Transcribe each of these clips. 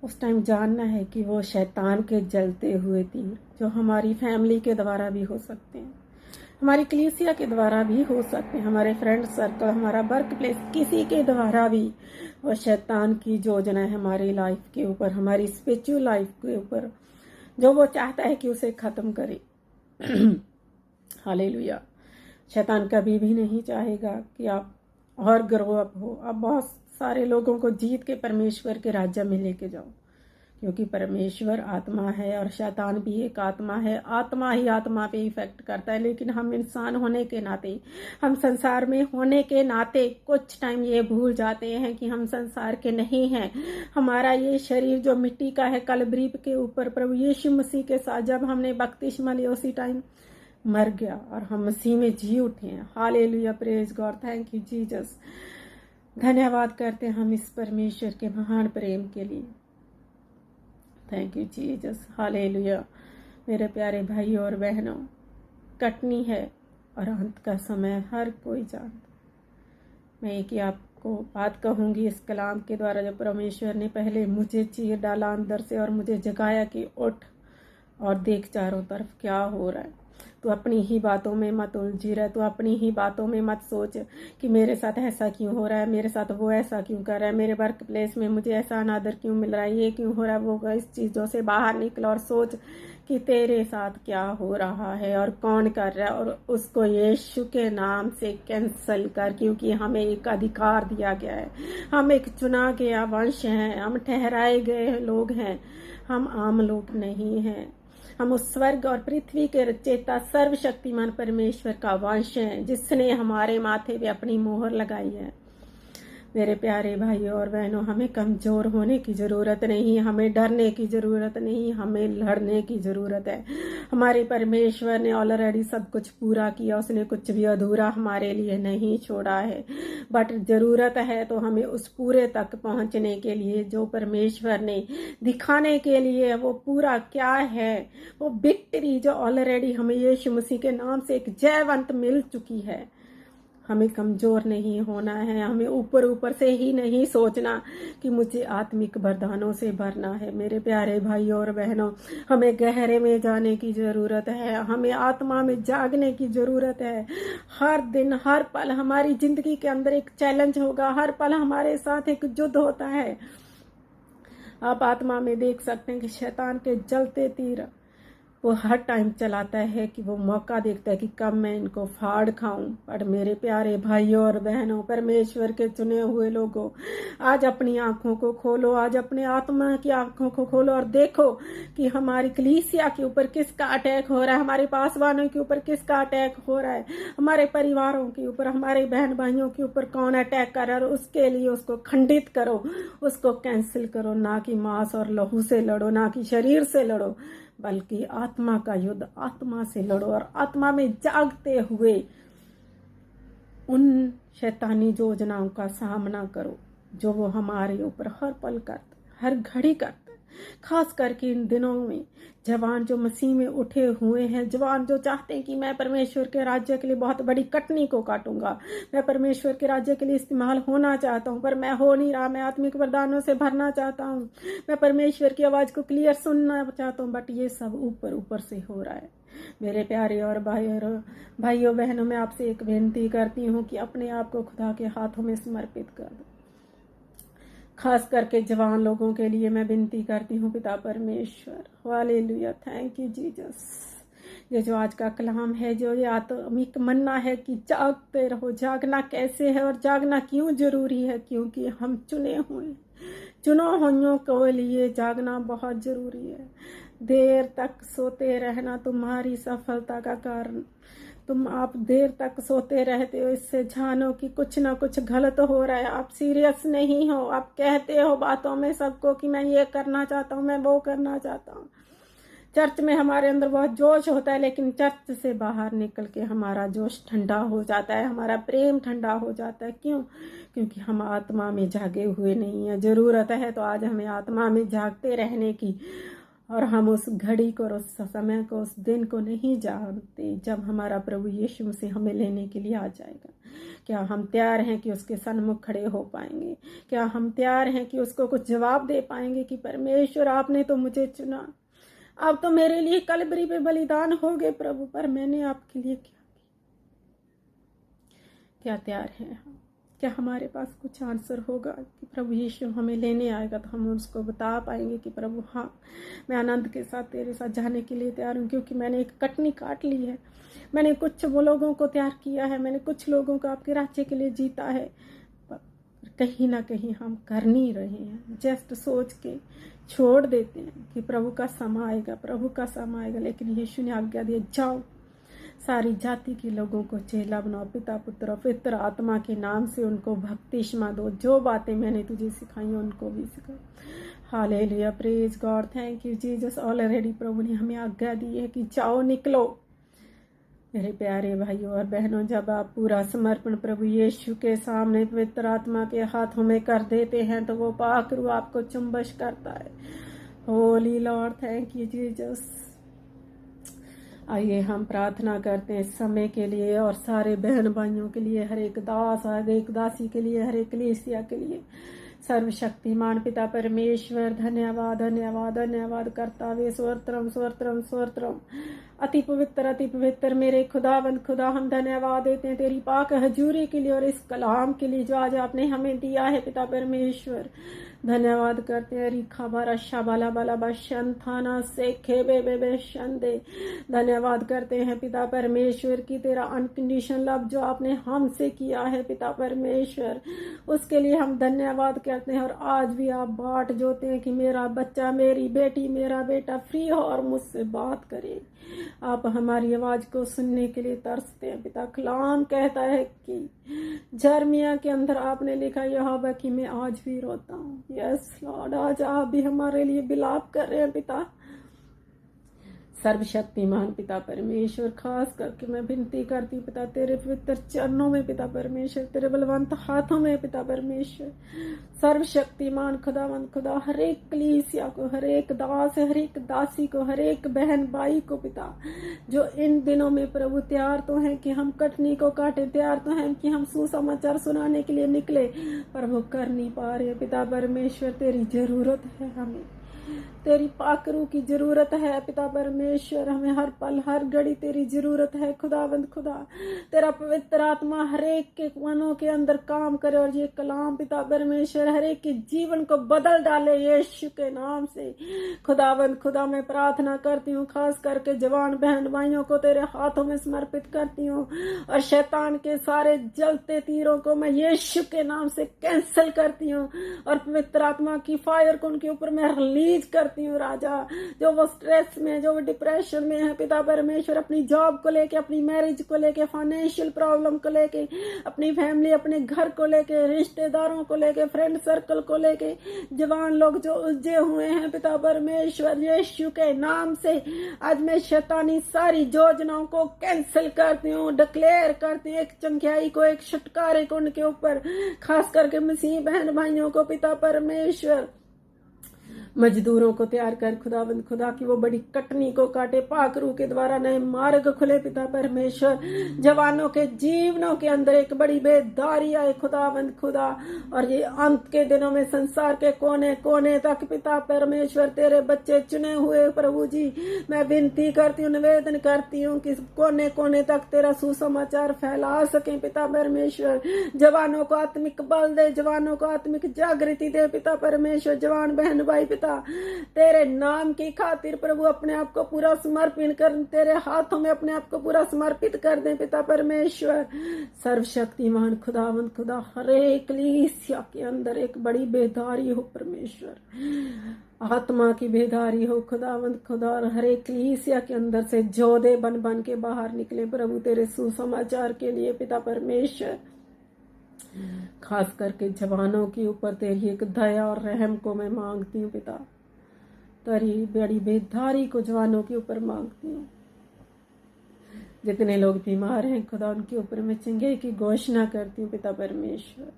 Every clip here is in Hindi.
उस टाइम जानना है कि वो शैतान के जलते हुए तीर जो हमारी फैमिली के द्वारा भी हो सकते हैं, हमारी कलीसिया के द्वारा भी हो सकते हैं, हमारे फ्रेंड सर्कल, हमारा वर्क प्लेस, किसी के द्वारा भी वो शैतान की योजना है हमारी लाइफ के ऊपर, हमारी स्पिरिचुअल लाइफ के ऊपर, जो वो चाहता है कि उसे ख़त्म करे। हालेलुया। शैतान कभी भी नहीं चाहेगा कि आप और ग्रो अप हो, आप बहुत सारे लोगों को जीत के परमेश्वर के राज्य में लेके जाओ, क्योंकि परमेश्वर आत्मा है और शैतान भी एक आत्मा है। आत्मा ही आत्मा पे इफेक्ट करता है, लेकिन हम इंसान होने के नाते, हम संसार में होने के नाते कुछ टाइम ये भूल जाते हैं कि हम संसार के नहीं हैं। हमारा ये शरीर जो मिट्टी का है, कलवरी के ऊपर प्रभु यीशु मसीह के साथ जब हमने बपतिस्मा लिया उसी टाइम मर गया और हम मसीह में जी उठे हैं। Hallelujah, praise God, thank you Jesus. धन्यवाद करते हैं हम इस परमेश्वर के महान प्रेम के लिए। Thank you Jesus, hallelujah. मेरे प्यारे भाई और बहनों, कटनी है और अंत का समय हर कोई जानता। मैं एक ही आपको बात कहूँगी इस कलाम के द्वारा, जब परमेश्वर ने पहले मुझे चीर डाला अंदर से और मुझे जगाया कि उठ और देख चारों तरफ क्या हो रहा है। तो अपनी ही बातों में मत उलझी रह, तो अपनी ही बातों में मत सोच कि मेरे साथ ऐसा क्यों हो रहा है, मेरे साथ वो ऐसा क्यों कर रहा है, मेरे वर्क प्लेस में मुझे ऐसा अनादर क्यों मिल रहा है, ये क्यों हो रहा है, वो। इस चीज़ों से बाहर निकल और सोच कि तेरे साथ क्या हो रहा है और कौन कर रहा है, और उसको यीशु के नाम से कैंसल कर, क्योंकि हमें एक अधिकार दिया गया है। हम एक चुना गया वंश हैं, हम ठहराए गए लोग हैं, हम आम लोग नहीं हैं। हम उस स्वर्ग और पृथ्वी के रचयिता सर्वशक्तिमान परमेश्वर का वंश है, जिसने हमारे माथे पे अपनी मोहर लगाई है। मेरे प्यारे भाइयों और बहनों, हमें कमज़ोर होने की ज़रूरत नहीं, हमें डरने की ज़रूरत नहीं, हमें लड़ने की ज़रूरत है। हमारे परमेश्वर ने ऑलरेडी सब कुछ पूरा किया, उसने कुछ भी अधूरा हमारे लिए नहीं छोड़ा है। बट ज़रूरत है तो हमें उस पूरे तक पहुंचने के लिए, जो परमेश्वर ने दिखाने के लिए वो पूरा क्या है, वो विक्ट्री जो ऑलरेडी हमें यीशु मसीह के नाम से एक जयवंत मिल चुकी है। हमें कमज़ोर नहीं होना है, हमें ऊपर ऊपर से ही नहीं सोचना कि मुझे आत्मिक वरदानों से भरना है। मेरे प्यारे भाइयों और बहनों, हमें गहरे में जाने की ज़रूरत है, हमें आत्मा में जागने की ज़रूरत है। हर दिन हर पल हमारी ज़िंदगी के अंदर एक चैलेंज होगा, हर पल हमारे साथ एक युद्ध होता है। आप आत्मा में देख सकते हैं कि शैतान के जलते तीर वो हर टाइम चलाता है कि वो मौका देखता है कि कब मैं इनको फाड़ खाऊं। पर मेरे प्यारे भाइयों और बहनों, परमेश्वर के चुने हुए लोगों, आज अपनी आंखों को खोलो, आज अपने आत्मा की आंखों को खोलो और देखो कि हमारी कलीसिया के ऊपर किसका अटैक हो रहा है, हमारे पासवानों के ऊपर किसका अटैक हो रहा है, हमारे परिवारों के ऊपर, हमारे बहन भाइयों के ऊपर कौन अटैक कर रहा है। और उसके लिए उसको खंडित करो, उसको कैंसिल करो। ना कि मांस और लहू से लड़ो, ना कि शरीर से लड़ो, बल्कि आत्मा का युद्ध आत्मा से लड़ो और आत्मा में जागते हुए उन शैतानी योजनाओं का सामना करो जो वो हमारे ऊपर हर पल करते, हर घड़ी करते। खास करके इन दिनों में जवान जो मसीह में उठे हुए हैं, जवान जो चाहते हैं कि मैं परमेश्वर के राज्य के लिए बहुत बड़ी कटनी को काटूंगा, मैं परमेश्वर के राज्य के लिए इस्तेमाल होना चाहता हूं, पर मैं हो नहीं रहा, मैं आत्मिक वरदानों से भरना चाहता हूं, मैं परमेश्वर की आवाज़ को क्लियर सुनना चाहता हूं, बट ये सब ऊपर ऊपर से हो रहा है। मेरे प्यारे और भाइयों बहनों, मैं आपसे एक विनती करती हूँ कि अपने आप को खुदा के हाथों में समर्पित कर दो। खास करके जवान लोगों के लिए मैं विनती करती हूँ, पिता परमेश्वर, हालेलुया, थैंक यू जीसस। ये जो आज का कलाम है, जो ये आत्मिक मन्ना है कि जागते रहो। जागना कैसे है और जागना क्यों जरूरी है? क्योंकि हम चुने हुए, चुनो हुइयों के लिए जागना बहुत जरूरी है। देर तक सोते रहना तुम्हारी सफलता का कारण। तुम आप देर तक सोते रहते हो, इससे जानो कि कुछ ना कुछ गलत हो रहा है। आप सीरियस नहीं हो, आप कहते हो बातों में सबको कि मैं ये करना चाहता हूँ, मैं वो करना चाहता हूँ। चर्च में हमारे अंदर बहुत जोश होता है, लेकिन चर्च से बाहर निकल के हमारा जोश ठंडा हो जाता है, हमारा प्रेम ठंडा हो जाता है। क्यों? क्योंकि हम आत्मा में जागे हुए नहीं हैं। ज़रूरत है तो आज हमें आत्मा में जागते रहने की, और हम उस घड़ी को और उस समय को, उस दिन को नहीं जानते जब हमारा प्रभु यीशु मसीह हमें लेने के लिए आ जाएगा। क्या हम तैयार हैं कि उसके सन्मुख खड़े हो पाएंगे? क्या हम तैयार हैं कि उसको कुछ जवाब दे पाएंगे कि परमेश्वर आपने तो मुझे चुना, आप तो मेरे लिए कलवरी पे बलिदान हो गए प्रभु, पर मैंने आपके लिए क्या क्या तैयार हैं हम? क्या हमारे पास कुछ आंसर होगा कि प्रभु यीशु हमें लेने आएगा तो हम उसको बता पाएंगे कि प्रभु हाँ, मैं आनंद के साथ तेरे साथ जाने के लिए तैयार हूँ, क्योंकि मैंने एक कटनी काट ली है, मैंने कुछ वो लोगों को तैयार किया है, मैंने कुछ लोगों को आपके राज्य के लिए जीता है। पर कहीं ना कहीं हम कर नहीं रहे हैं, जस्ट सोच के छोड़ देते हैं कि प्रभु का समय आएगा, प्रभु का समय आएगा। लेकिन यीशु ने आज्ञा दिया, जाओ सारी जाति के लोगों को चेला बनाओ, पिता पुत्र और पवित्र आत्मा के नाम से उनको बपतिस्मा दो, जो बातें मैंने तुझे सिखाई उनको भी सिखाओ। Hallelujah, praise God, thank you Jesus. Already प्रभु ने हमें आज्ञा दी है कि जाओ, निकलो। मेरे प्यारे भाइयों और बहनों, जब आप पूरा समर्पण प्रभु यीशु के सामने पवित्र आत्मा के हाथों में कर देते हैं तो वो पाक रूह आपको चुंबश करता है। Holi Lord, thank you Jesus. आइए हम प्रार्थना करते हैं इस समय के लिए और सारे बहन भाइयों के लिए, हर एक दास, हर एक दासी के लिए, हर एक कलीसिया के लिए। सर्वशक्तिमान पिता परमेश्वर, धन्यवाद धन्यवाद धन्यवाद करता वे स्वरत्रम स्वरत्रम स्वरत्रम। अति पवित्र मेरे खुदावंद खुदा, हम धन्यवाद देते हैं तेरी पाक हजूरी के लिए और इस कलाम के लिए जो आज आपने हमें दिया है पिता परमेश्वर। धन्यवाद करते हैं रिखा बारा शाबाला बाला बशन थाना से खेबे बेबे शंदे। धन्यवाद करते हैं पिता परमेश्वर की तेरा अनकंडीशन लव जो आपने हमसे किया है पिता परमेश्वर, उसके लिए हम धन्यवाद करते हैं। और आज भी आप बाट जोते हैं कि मेरा बच्चा, मेरी बेटी, मेरा बेटा फ्री हो और मुझसे बात करे। आप हमारी आवाज को सुनने के लिए तरसते हैं पिता। कलाम कहता है कि जर्मिया के अंदर आपने लिखा, यहोवा कि मैं आज भी रोता हूँ। यस लॉर्ड, आज आप भी हमारे लिए बिलाप कर रहे हैं पिता। सर्वशक्तिमान पिता परमेश्वर, खास करके मैं विनती करती पिता तेरे पवित्र चरणों में पिता परमेश्वर, तेरे बलवंत हाथों में पिता परमेश्वर। सर्वशक्तिमान खुदावंत खुदा, हर एक कलीसिया को, हर एक दास, हर एक दासी को, हर एक बहन भाई को पिता, जो इन दिनों में प्रभु तैयार तो हैं कि हम कटनी को काटे, तैयार तो हैं कि हम सुसमाचार सुनाने के लिए निकले, पर वो कर नहीं पा रहे पिता परमेश्वर। तेरी जरूरत है, हमें तेरी पाकरू की जरूरत है पिता परमेश्वर। हमें हर पल हर घड़ी तेरी जरूरत है खुदावंद खुदा। तेरा पवित्र आत्मा हर एक के मनों के अंदर काम करे और ये कलाम पिता परमेश्वर हर एक के जीवन को बदल डाले यीशु के नाम से। खुदावंद खुदा, मैं प्रार्थना करती हूँ, खास करके जवान बहन भाइयों को तेरे हाथों में समर्पित करती हूँ और शैतान के सारे जलते तीरों को मैं यीशु के नाम से कैंसिल करती हूँ और पवित्र आत्मा की फायर को उनके ऊपर मैं रिलीज करती हूँ राजा। जो वो स्ट्रेस में, जो वो डिप्रेशन में है पिता परमेश्वर, अपनी जॉब को लेके, अपनी मैरिज को लेके, फाइनेंशियल प्रॉब्लम को लेके, अपनी फैमिली, अपने घर को लेके, रिश्तेदारों को लेके, फ्रेंड सर्कल को लेके, जवान लोग जो उलझे हुए हैं पिता परमेश्वर, यीशु के नाम से आज मैं शैतानी सारी योजनाओं को कैंसिल करती हूँ, डिक्लेयर करती हूँ, एक चंगियाई को, एक छुटकारे को उनके ऊपर, खास करके मसीह बहन भाइयों को पिता परमेश्वर। मजदूरों को तैयार कर खुदावंद खुदा की वो बड़ी कटनी को काटे, पाकरू के द्वारा नए मार्ग खुले पिता परमेश्वर। जवानों के जीवनों के अंदर एक बड़ी बेदारी आए खुदावंद खुदा, और ये अंत के दिनों में संसार के कोने कोने तक पिता परमेश्वर तेरे बच्चे चुने हुए प्रभु जी, मैं विनती करती हूँ, निवेदन करती हूँ कि कोने कोने तक तेरा सुसमाचार फैला सके पिता परमेश्वर। जवानों को आत्मिक बल दे, जवानों को आत्मिक जागृति दे पिता परमेश्वर। जवान बहन भाई पिता तेरे नाम की खातिर प्रभु अपने आप को पूरा समर्पित कर, तेरे हाथों में अपने आप को पूरा समर्पित कर दे पिता परमेश्वर। सर्वशक्तिमान खुदावंद खुदा, हर एक कलीसिया के अंदर एक बड़ी बेदारी हो परमेश्वर, आत्मा की बेदारी हो खुदावंद खुदा, और हर एक कलीसिया के अंदर से जोधे बन बन के बाहर निकले प्रभु तेरे सुसमाचार के लिए पिता परमेश्वर। खास करके जवानों के ऊपर तेरी एक दया और रहम को मैं मांगती हूँ पिता, तेरी बड़ी बेदारी को जवानों के ऊपर मांगती हूँ। जितने लोग बीमार हैं खुदा, उनके ऊपर मैं चंगाई की घोषणा करती हूँ पिता परमेश्वर।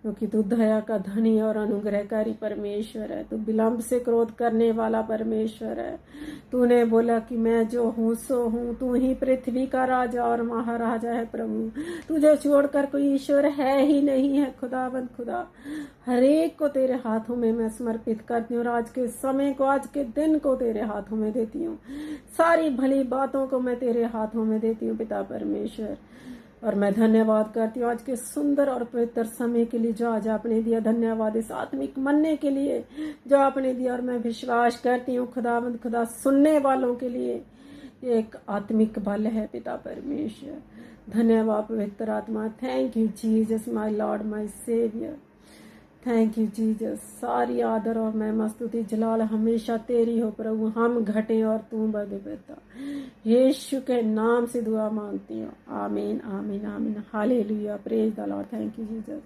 क्योंकि तू दया का धनी और अनुग्रहकारी परमेश्वर है। तू विलंब से क्रोध करने वाला परमेश्वर है। तूने बोला कि मैं जो हूँ सो हूँ। तू ही पृथ्वी का राजा और महाराजा है प्रभु। तुझे छोड़कर कोई ईश्वर है ही नहीं है खुदाबंद खुदा। हर एक को तेरे हाथों में मैं समर्पित करती हूँ और आज के समय को, आज के दिन को तेरे हाथों में देती हूँ। सारी भली बातों को मैं तेरे हाथों में देती हूँ पिता परमेश्वर। और मैं धन्यवाद करती हूँ आज के सुंदर और पवित्र समय के लिए जो आज आपने दिया। धन्यवाद इस आत्मिक मनने के लिए जो आपने दिया। और मैं विश्वास करती हूँ खुदावंद खुदा, सुनने वालों के लिए एक आत्मिक बल है पिता परमेश्वर। धन्यवाद पवित्र आत्मा। Thank you Jesus my Lord my saviour. Thank you Jesus. सारी आदर और महिमा स्तुति जलाल हमेशा तेरी हो प्रभु। हम घटे और तू बढ़े पिता। यीशु के नाम से दुआ मांगती हूँ। आमीन आमीन आमीन। Hallelujah. Praise the Lord. Thank you Jesus.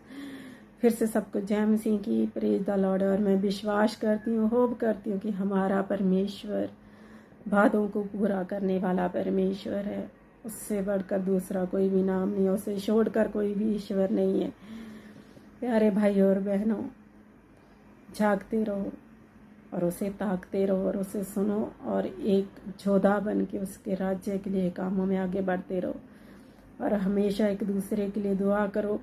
फिर से सबको जय मसीह की। Praise the Lord. और मैं विश्वास करती हूँ, होप करती हूँ कि हमारा परमेश्वर वादों को पूरा करने वाला परमेश्वर है। उससे बढ़कर दूसरा कोई भी नाम नहीं है। उसे छोड़कर कोई भी ईश्वर नहीं है। प्यारे भाई और बहनों, जागते रहो और उसे ताकते रहो और उसे सुनो और एक जोधा बन के उसके राज्य के लिए कामों में आगे बढ़ते रहो। और हमेशा एक दूसरे के लिए दुआ करो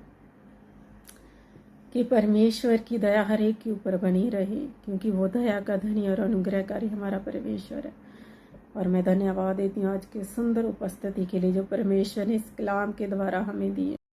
कि परमेश्वर की दया हर एक के ऊपर बनी रहे, क्योंकि वो दया का धनी और अनुग्रहकारी हमारा परमेश्वर है। और मैं धन्यवाद देती हूँ आज के सुंदर उपस्थिति के लिए जो परमेश्वर ने इस कलाम के द्वारा हमें दी है।